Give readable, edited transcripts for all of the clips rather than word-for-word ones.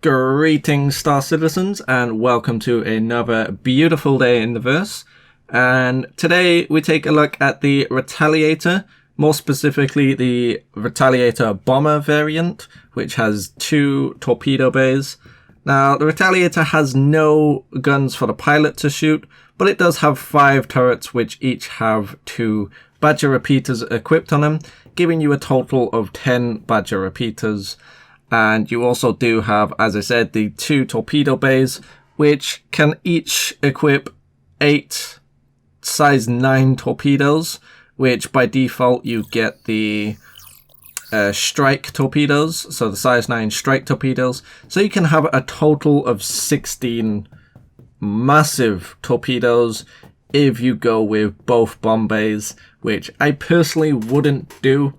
Greetings, Star Citizens, and welcome to another beautiful day in the verse. And today we take a look at the Retaliator, more specifically the Retaliator Bomber variant, which has 2 torpedo bays. Now, the Retaliator has no guns for the pilot to shoot, but it does have 5 turrets which each have 2 Badger repeaters equipped on them, giving you a total of 10 Badger repeaters. And you also do have, as I said, the 2 torpedo bays, which can each equip 8 size 9 torpedoes, which by default you get the strike torpedoes, so the size 9 strike torpedoes. So you can have a total of 16 massive torpedoes if you go with both bomb bays, which I personally wouldn't do.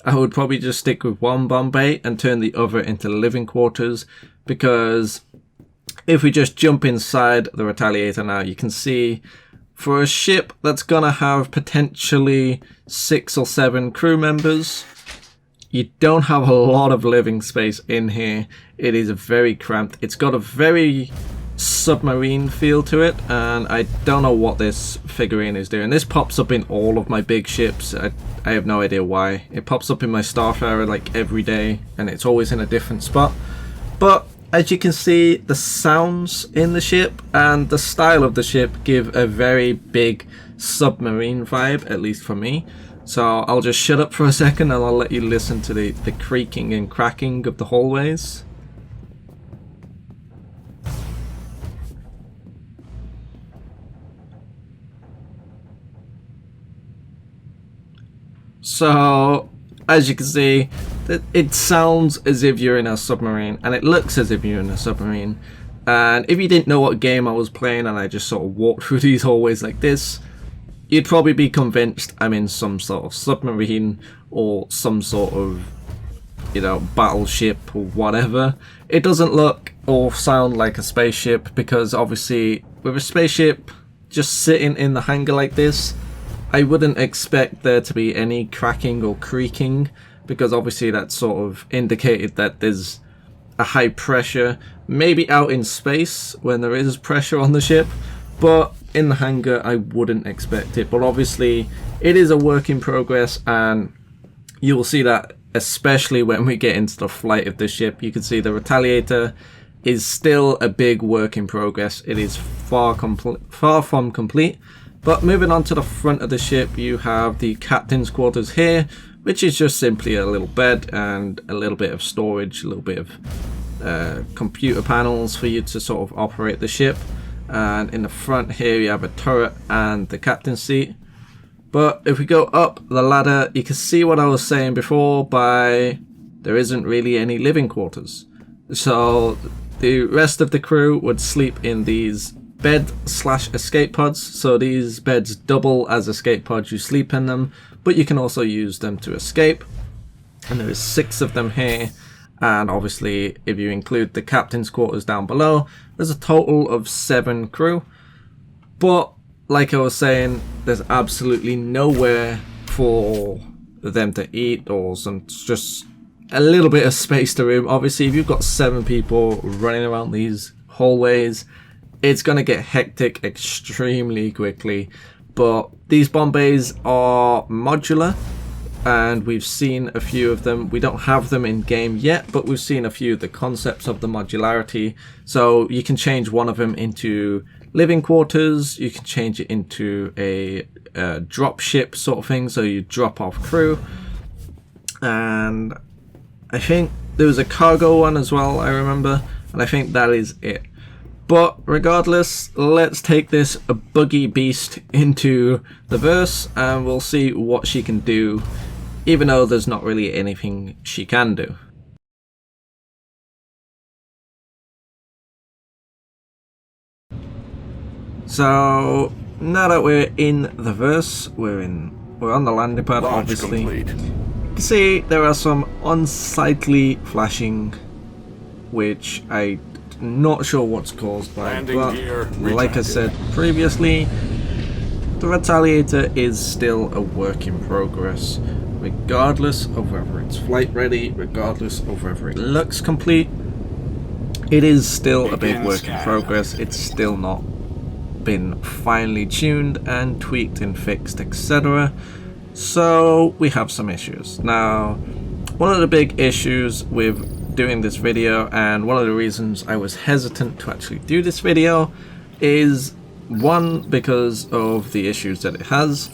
I would probably just stick with 1 bomb bay and turn the other into living quarters, because if we just jump inside the Retaliator now, you can see for a ship that's gonna have potentially 6 or 7 crew members, you don't have a lot of living space in here. It is very cramped. It's got a very submarine feel to it, and I don't know what this figurine is doing. This pops up in all of my big ships. I have no idea why. It pops up in my Starfarer like every day, and it's always in a different spot. But as you can see, the sounds in the ship and the style of the ship give a very big submarine vibe, at least for me. So I'll just shut up for a second and I'll let you listen to the creaking and cracking of the hallways. So, as you can see, it sounds as if you're in a submarine, and it looks as if you're in a submarine. And if you didn't know what game I was playing and I just sort of walked through these hallways like this, you'd probably be convinced I'm in some sort of submarine or some sort of, battleship or whatever. It doesn't look or sound like a spaceship, because obviously with a spaceship just sitting in the hangar like this, I wouldn't expect there to be any cracking or creaking, because obviously that's sort of indicated that there's a high pressure, maybe out in space when there is pressure on the ship, but in the hangar I wouldn't expect it. But obviously it is a work in progress, and you will see that especially when we get into the flight of the ship. You can see the Retaliator is still a big work in progress. It is far from complete. But moving on to the front of the ship, you have the captain's quarters here, which is just simply a little bed and a little bit of storage, a little bit of computer panels for you to sort of operate the ship. And in the front here you have a turret and the captain's seat. But if we go up the ladder, you can see what I was saying before by there isn't really any living quarters. So the rest of the crew would sleep in these bed/escape pods. So these beds double as escape pods. You sleep in them, but you can also use them to escape. And there is 6 of them here. And obviously, if you include the captain's quarters down below, there's a total of 7 crew. But like I was saying, there's absolutely nowhere for them to eat or just a little bit of space to room. Obviously, if you've got 7 people running around these hallways, it's going to get hectic extremely quickly. But these bomb bays are modular, and we've seen a few of them. We don't have them in game yet, but we've seen a few of the concepts of the modularity. So you can change one of them into living quarters, you can change it into a drop ship sort of thing, so you drop off crew. And I think there was a cargo one as well, I remember, and I think that is it. But regardless, let's take this buggy beast into the verse and we'll see what she can do, even though there's not really anything she can do. So now that we're in the verse, we're on the landing pad. Launch obviously complete. You can see there are some unsightly flashing, which I'm not sure what's caused by. Landing but gear like I said previously, the Retaliator is still a work in progress, regardless of whether it's flight ready, regardless of whether it looks complete. It is still a big work in progress. It's still not been finely tuned and tweaked and fixed, etc. So we have some issues. Now, one of the big issues with doing this video, and one of the reasons I was hesitant to actually do this video, is one, because of the issues that it has,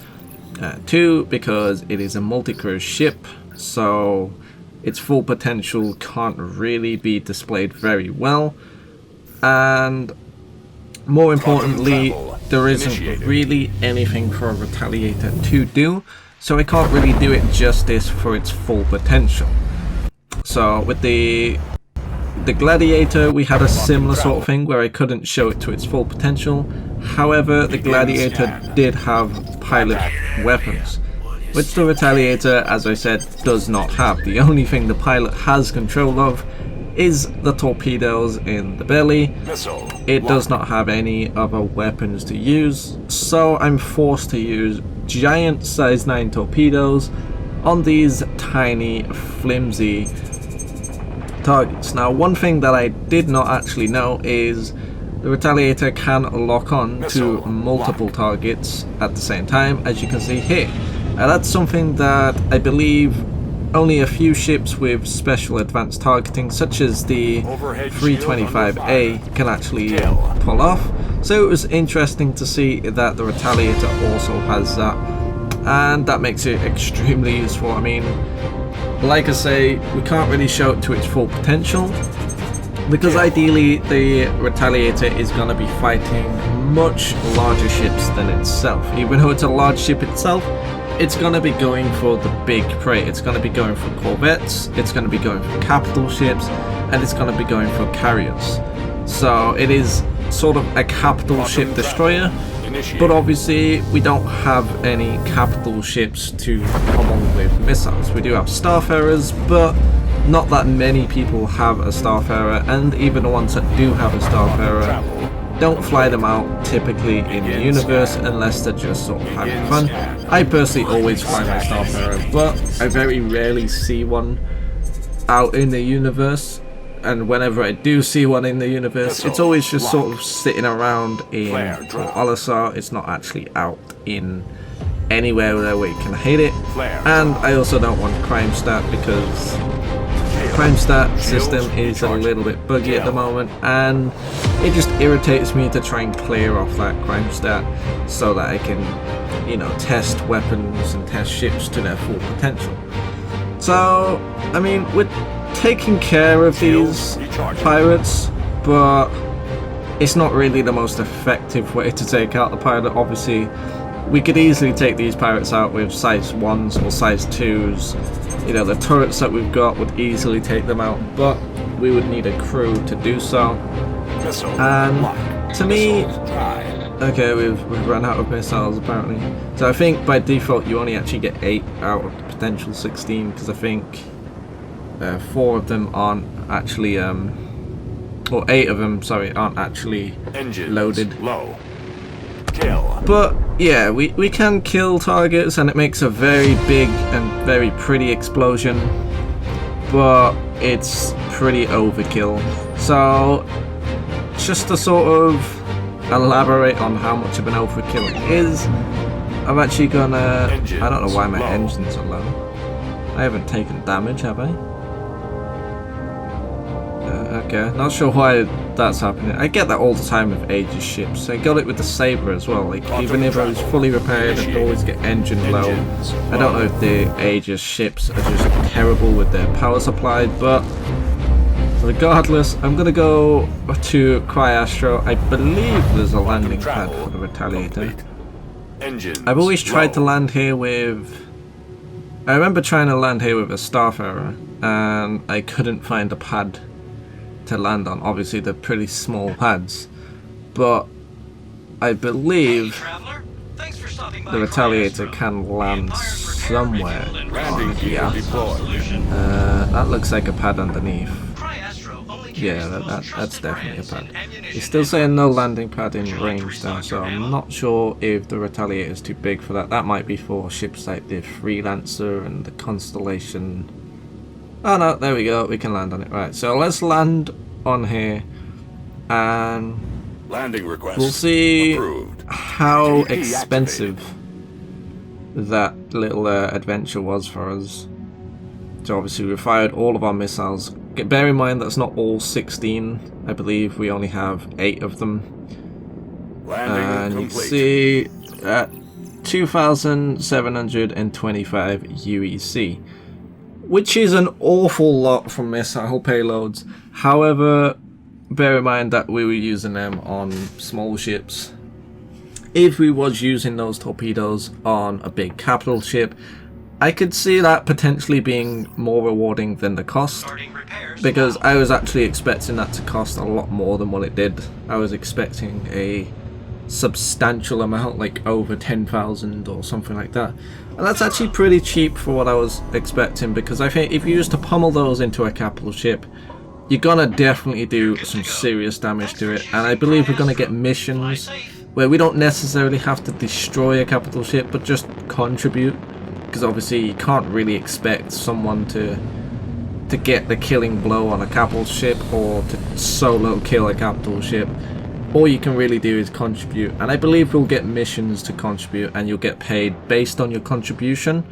two, because it is a multi-crew ship, so its full potential can't really be displayed very well, and more importantly, there isn't really anything for a Retaliator to do, so I can't really do it justice for its full potential. So with the Gladiator, we had a similar sort of thing where I couldn't show it to its full potential. However, the Gladiator did have pilot weapons, which the Retaliator, as I said, does not have. The only thing the pilot has control of is the torpedoes in the belly. It does not have any other weapons to use, so I'm forced to use giant size 9 torpedoes on these tiny, flimsy targets. Now, one thing that I did not actually know is the Retaliator can lock on to multiple targets at the same time, as you can see here. Now, that's something that I believe only a few ships with special advanced targeting, such as the 325A, can actually pull off. So it was interesting to see that the Retaliator also has that, and that makes it extremely useful. I mean, like I say, we can't really show it to its full potential, because ideally the Retaliator is going to be fighting much larger ships than itself. Even though it's a large ship itself, it's going to be going for the big prey. It's going to be going for corvettes, it's going to be going for capital ships, and it's going to be going for carriers. So it is sort of a capital ship destroyer, but obviously we don't have any capital ships to come on with missiles. We do have Starfarers, but not that many people have a Starfarer, and even the ones that do have a Starfarer don't fly them out typically in the universe unless they're just sort of having fun. I personally always fly my Starfarer, but I very rarely see one out in the universe, and whenever I do see one in the universe, it's always just sort of sitting around in Olisar. It's not actually out in anywhere where you can hit it. And I also don't want crime stat, because crime stat system is a little bit buggy at the moment, and it just irritates me to try and clear off that crime stat so that I can, you know, test weapons and test ships to their full potential. So, I mean, we're taking care of these pirates, but it's not really the most effective way to take out the pirate. Obviously, we could easily take these pirates out with size 1s or size 2s. You know, the turrets that we've got would easily take them out, but we would need a crew to do so. And to me, okay, we've run out of missiles apparently. So I think by default you only actually get 8 out of the potential 16, because I think 4 of them aren't actually, or 8 of them, sorry, aren't actually loaded. But yeah, we can kill targets, and it makes a very big and very pretty explosion, but it's pretty overkill. So just to sort of elaborate on how much of an overkill it is, I'm actually gonna, I don't know why my engines are low. I haven't taken damage, have I? Okay, not sure why that's happening. I get that all the time with Aegis ships. I got it with the Sabre as well. Like, even if I was fully repaired, I'd always get engine low. I don't know if the Aegis ships are just terrible with their power supply, but regardless, I'm gonna go to Cryastro. I believe there's a landing pad for the Retaliator. I've always tried to land here with... I remember trying to land here with a Starfarer, and I couldn't find a pad to land on. Obviously they're pretty small pads, but I believe the Retaliator can land somewhere. Yeah. That looks like a pad underneath. Yeah, that's definitely a pad. He's still saying no landing pad in range though, so I'm not sure if the Retaliator is too big for that. That might be for ships like the Freelancer and the Constellation. Oh no, there we go, we can land on it. Right, so let's land on here, and Landing request. we'll see approved. how GT expensive that little adventure was for us. So obviously we fired all of our missiles. Bear in mind that's not all 16. I believe we only have 8 of them. Landing And you complete. see at 2,725 UEC, which is an awful lot from missile payloads. However, bear in mind that we were using them on small ships. If we was using those torpedoes on a big capital ship, I could see that potentially being more rewarding than the cost, because I was actually expecting that to cost a lot more than what it did. I was expecting a substantial amount, like over 10,000 or something like that, and that's actually pretty cheap for what I was expecting, because I think if you used to pummel those into a capital ship, you're gonna definitely do some serious damage to it. And I believe we're gonna get missions where we don't necessarily have to destroy a capital ship, but just contribute, because obviously you can't really expect someone to get the killing blow on a capital ship or to solo kill a capital ship. All you can really do is contribute, and I believe we'll get missions to contribute, and you'll get paid based on your contribution.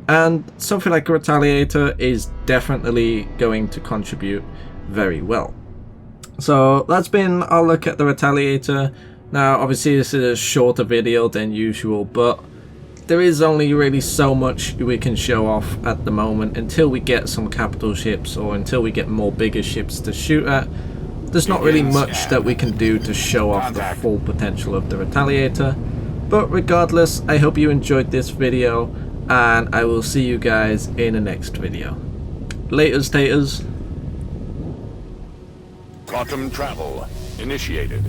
And something like a Retaliator is definitely going to contribute very well. So that's been our look at the Retaliator. Now obviously this is a shorter video than usual, but there is only really so much we can show off at the moment until we get some capital ships, or until we get more bigger ships to shoot at. There's not really much that we can do to show off the full potential of the Retaliator. But regardless, I hope you enjoyed this video, and I will see you guys in the next video. Laters, taters. Quantum travel initiated.